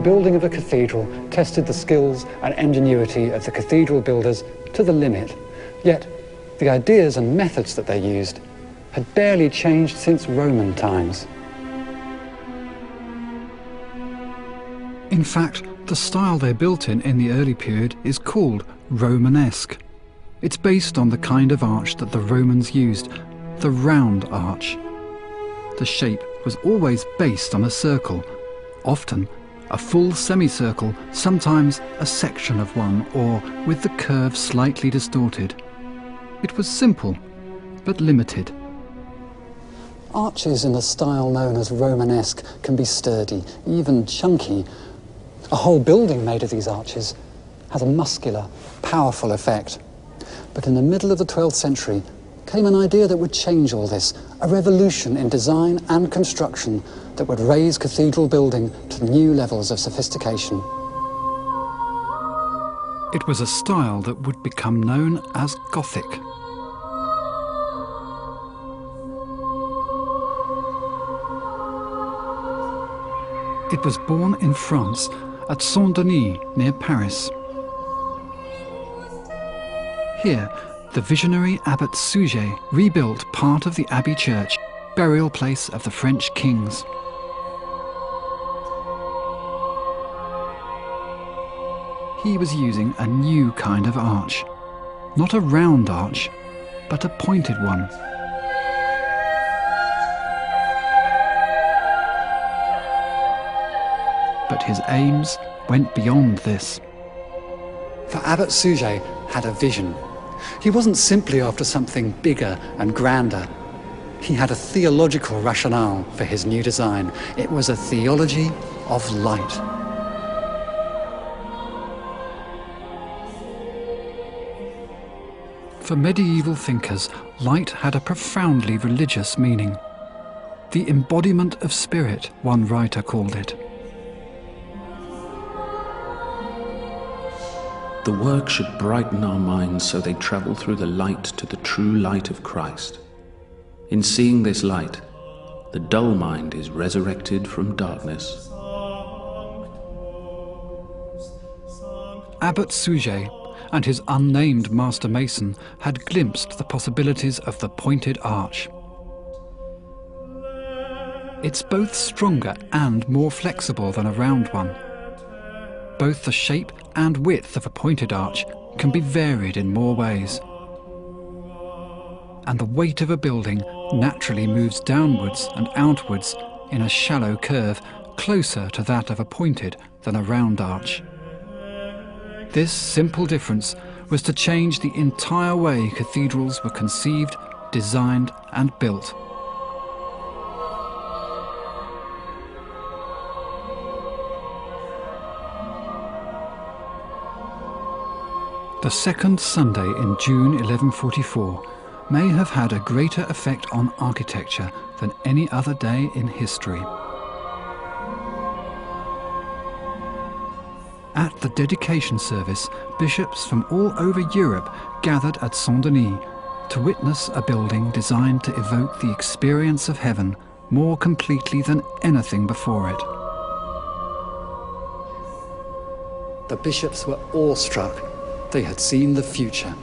building of a cathedral tested the skills and ingenuity of the cathedral builders to the limit. Yet, the ideas and methods that they used had barely changed since Roman times. In fact, the style they built in the early period is called Romanesque. It's based on the kind of arch that the Romans used, the round arch. The shape was always based on a circle, often a full semicircle, sometimes a section of one, or with the curve slightly distorted. It was simple, but limited. Arches in the style known as Romanesque can be sturdy, even chunky. A whole building made of these arches has a muscular, powerful effect. But in the middle of the 12th century came an idea that would change all this, a revolution in design and construction that would raise cathedral building to new levels of sophistication. It was a style that would become known as Gothic. It was born in France at Saint-Denis, near Paris. Here, the visionary Abbot Suger rebuilt part of the Abbey Church, burial place of the French kings. He was using a new kind of arch. Not a round arch, but a pointed one. But his aims went beyond this. For Abbot Suger had a vision. He wasn't simply after something bigger and grander. He had a theological rationale for his new design. It was a theology of light. For medieval thinkers, light had a profoundly religious meaning. The embodiment of spirit, one writer called it. The work should brighten our minds so they travel through the light to the true light of Christ. In seeing this light, the dull mind is resurrected from darkness. Abbot Suger and his unnamed master mason had glimpsed the possibilities of the pointed arch. It's both stronger and more flexible than a round one. Both the shape and width of a pointed arch can be varied in more ways. And the weight of a building naturally moves downwards and outwards in a shallow curve closer to that of a pointed than a round arch. This simple difference was to change the entire way cathedrals were conceived, designed and built. The second Sunday in June 1144 may have had a greater effect on architecture than any other day in history. At the dedication service, bishops from all over Europe gathered at Saint-Denis to witness a building designed to evoke the experience of heaven more completely than anything before it. The bishops were awestruck. They had seen the future.